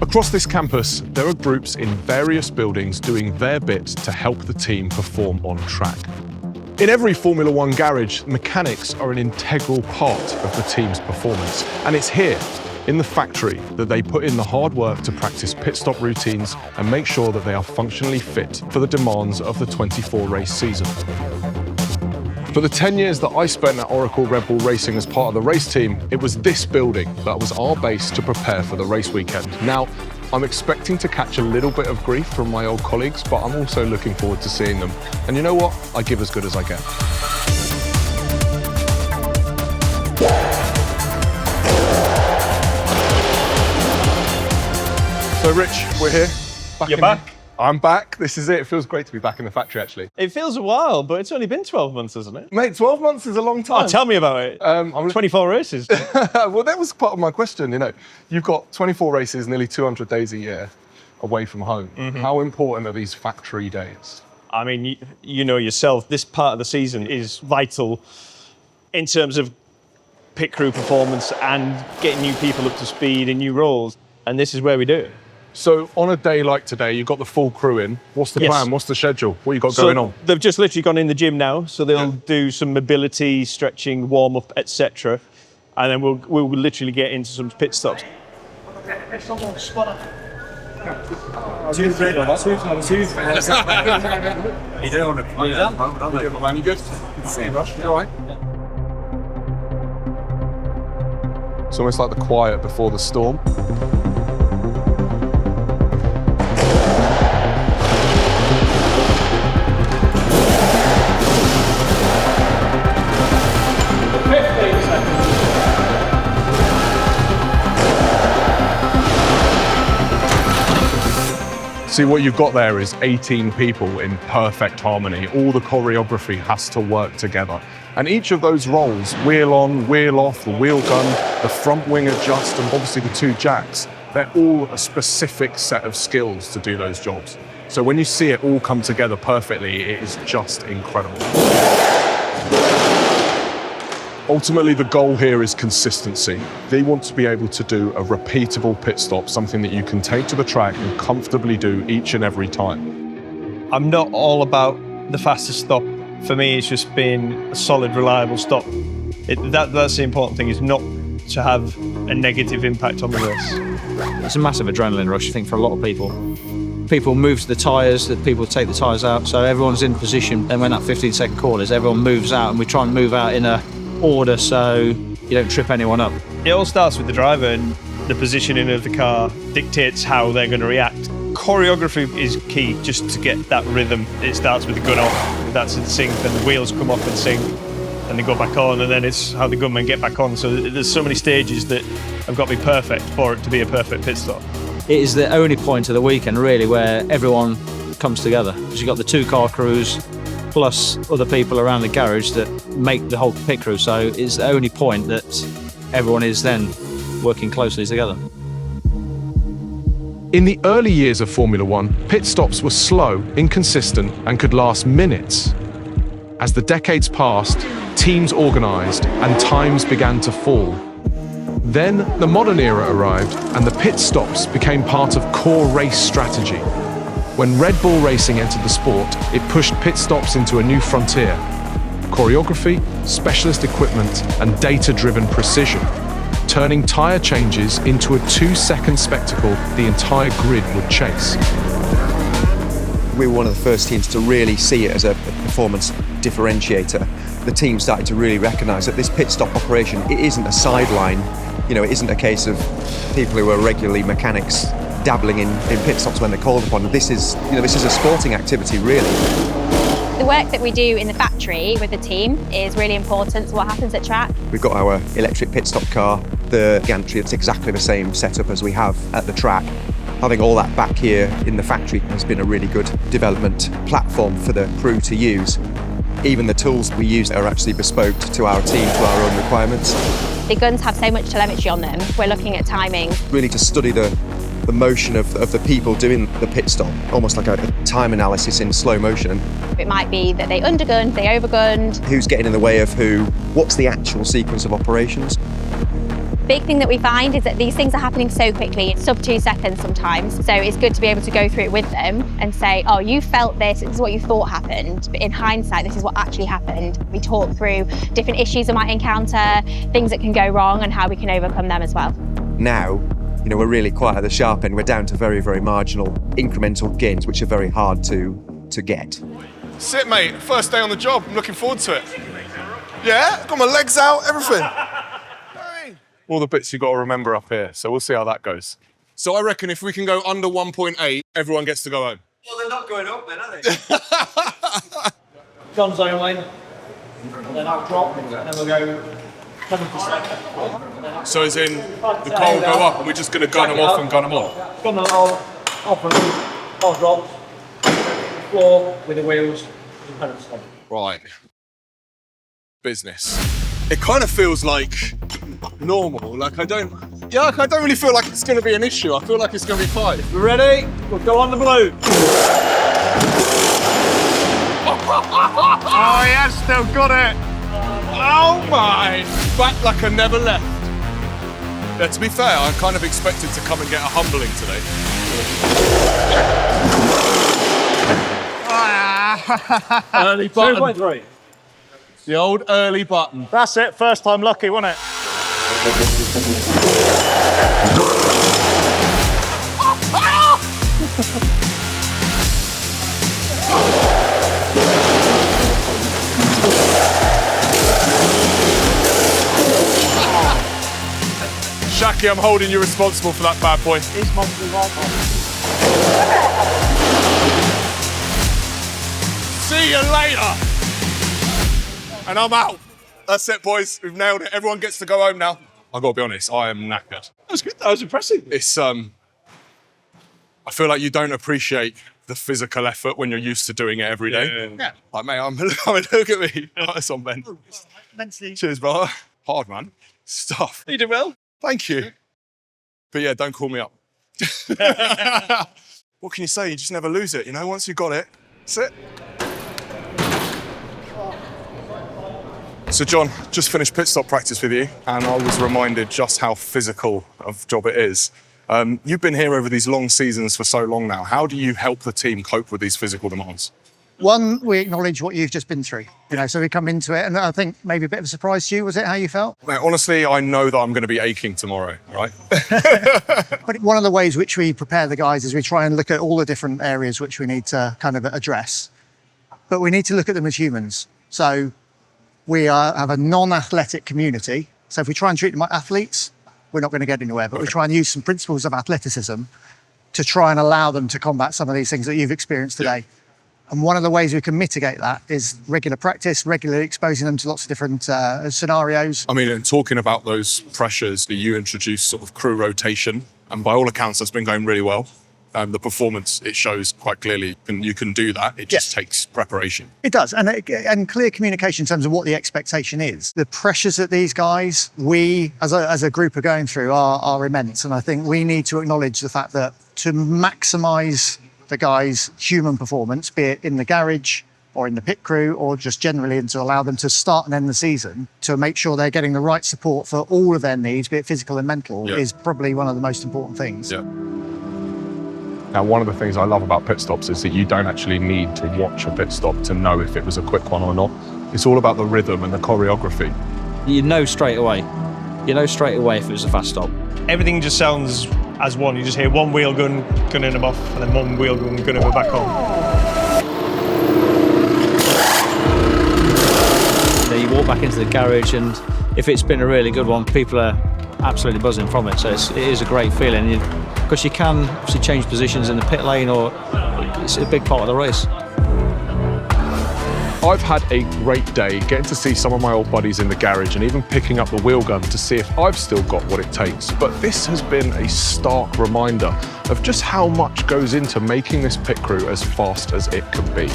Across this campus, there are groups in various buildings doing their bit to help the team perform on track. In every Formula One garage, mechanics are an integral part of the team's performance. And it's here, in the factory, that they put in the hard work to practice pit stop routines and make sure that they are functionally fit for the demands of the 24-race season. For the 10 years that I spent at Oracle Red Bull Racing as part of the race team, it was this building that was our base to prepare for the race weekend. Now, I'm expecting to catch a little bit of grief from my old colleagues, but I'm also looking forward to seeing them. And you know what? I give as good as I get. So Rich, we're here. You're back? I'm back. This is it. It feels great to be back in the factory, actually. It feels a while, but it's only been 12 months, hasn't it? Mate, 12 months is a long time. Oh, tell me about it. 24 races. Well, that was part of my question, you know. You've got 24 races, nearly 200 days a year away from home. How important are these factory days? I mean, you know yourself, this part of the season is vital in terms of pit crew performance and getting new people up to speed in new roles. And this is where we do it. So on a day like today, you've got the full crew in. What's the plan? What's the schedule? What you got going on? They've just literally gone in the gym now, so they'll do some mobility, stretching, warm up, etc. And then we'll literally get into some pit stops. It's almost like the quiet before the storm. See, what you've got there is 18 people in perfect harmony. All the choreography has to work together. And each of those roles, wheel on, wheel off, the wheel gun, the front wing adjust, and obviously the two jacks, they're all a specific set of skills to do those jobs. So when you see it all come together perfectly, it is just incredible. Ultimately, the goal here is consistency. They want to be able to do a repeatable pit stop, something that you can take to the track and comfortably do each and every time. I'm not all about the fastest stop. For me, it's just been a solid, reliable stop. That's the important thing, is not to have a negative impact on the race. It's a massive adrenaline rush, I think, for a lot of people. People move to the tyres, that people take the tyres out, so everyone's in position. And when that 15-second call is, everyone moves out, and we try and move out in a order so you don't trip anyone up. It all starts with the driver, and the positioning of the car dictates how they're going to react. Choreography is key, just to get that rhythm. It starts with the gun off, that's in sync, then the wheels come off in sync, and they go back on, and then it's how the gunmen get back on. So there's so many stages that have got to be perfect for it to be a perfect pit stop. It is the only point of the weekend, really, where everyone comes together, because you've got the two-car crews, plus other people around the garage that make the whole pit crew. So it's the only point that everyone is then working closely together. In the early years of Formula One, pit stops were slow, inconsistent, and could last minutes. As the decades passed, teams organised and times began to fall. Then the modern era arrived and the pit stops became part of core race strategy. When Red Bull Racing entered the sport, it pushed pit stops into a new frontier. Choreography, specialist equipment, and data-driven precision, turning tyre changes into a 2-second spectacle the entire grid would chase. We were one of the first teams to really see it as a performance differentiator. The team started to really recognise that this pit stop operation, it isn't a sideline. You know, it isn't a case of people who are regularly mechanics dabbling in pit stops when they're called upon. This is a sporting activity, really. The work that we do in the factory with the team is really important to what happens at track. We've got our electric pit stop car, the gantry, it's exactly the same setup as we have at the track. Having all that back here in the factory has been a really good development platform for the crew to use. Even the tools we use are actually bespoke to our team, to our own requirements. The guns have so much telemetry on them. We're looking at timing. Really to study the motion of the people doing the pit stop, almost like a time analysis in slow motion. It might be that they undergunned, they overgunned. Who's getting in the way of who? What's the actual sequence of operations? big thing that we find is that these things are happening so quickly, sub 2 seconds sometimes. So it's good to be able to go through it with them and say, oh, you felt this is what you thought happened, but in hindsight, this is what actually happened. We talk through different issues we might encounter, things that can go wrong and how we can overcome them as well. Now, we're really quite at the sharp end. We're down to very, very marginal incremental gains, which are very hard to get. Sit, mate. First day on the job. I'm looking forward to it. Yeah? Got my legs out, everything. All the bits you've got to remember up here, so we'll see how that goes. So I reckon if we can go under 1.8, everyone gets to go home. Well, they're not going up then, are they? Guns only, and then I'll drop, and then we'll go 7%. So as in, the car will go up and we're just going to gun them off and gun them on? Gun them off and I'll drop, floor with the wheels, and pedal stop. Right. Business. It kind of feels like normal. Like I don't really feel like it's going to be an issue. I feel like it's going to be fine. You ready? We'll go on the blue. Oh yeah, still got it. Oh my! Back like I never left. Yeah, to be fair, I kind of expected to come and get a humbling today. Early button. 2.3. The old early button. That's it, first time lucky, wasn't it? Shaki, I'm holding you responsible for that bad boy. He's monthly right. See you later. And I'm out. That's it, boys. We've nailed it. Everyone gets to go home now. I've got to be honest, I am knackered. That was good, that was impressive. It's, I feel like you don't appreciate the physical effort when you're used to doing it every day. Yeah. Like, mate, look at me. Nice on, Ben. Immensely. Cheers, brother. Hard, man. Stuff. You did well. Thank you. But yeah, don't call me up. What can you say? You just never lose it, once you got it. That's it. So John, just finished pit stop practice with you, and I was reminded just how physical of a job it is. You've been here over these long seasons for so long now. How do you help the team cope with these physical demands? One, we acknowledge what you've just been through, so we come into it, and I think maybe a bit of a surprise to you. Was it how you felt? Mate, honestly, I know that I'm going to be aching tomorrow, right? But one of the ways which we prepare the guys is we try and look at all the different areas which we need to kind of address. But we need to look at them as humans. So we have a non-athletic community. So if we try and treat them like athletes, we're not going to get anywhere. But we try and use some principles of athleticism to try and allow them to combat some of these things that you've experienced today. Yeah. And one of the ways we can mitigate that is regular practice, regularly exposing them to lots of different scenarios. I mean, and talking about those pressures, you introduced sort of crew rotation, and by all accounts, that's been going really well. The performance, it shows quite clearly, and you can do that. It just takes preparation. It does, and clear communication in terms of what the expectation is. The pressures that these guys, we as a group are going through are immense, and I think we need to acknowledge the fact that to maximise the guys' human performance, be it in the garage or in the pit crew or just generally, and to allow them to start and end the season, to make sure they're getting the right support for all of their needs, be it physical and mental, is probably one of the most important things. Yeah. Now, one of the things I love about pit stops is that you don't actually need to watch a pit stop to know if it was a quick one or not. It's all about the rhythm and the choreography. You know straight away. You know straight away if it was a fast stop. Everything just sounds as one. You just hear one wheel gunning them off, and then one wheel gunning them back on. You walk back into the garage, and if it's been a really good one, people are absolutely buzzing from it. So it is a great feeling, because you can obviously change positions in the pit lane, or it's a big part of the race. I've had a great day getting to see some of my old buddies in the garage and even picking up the wheel gun to see if I've still got what it takes. But this has been a stark reminder of just how much goes into making this pit crew as fast as it can be.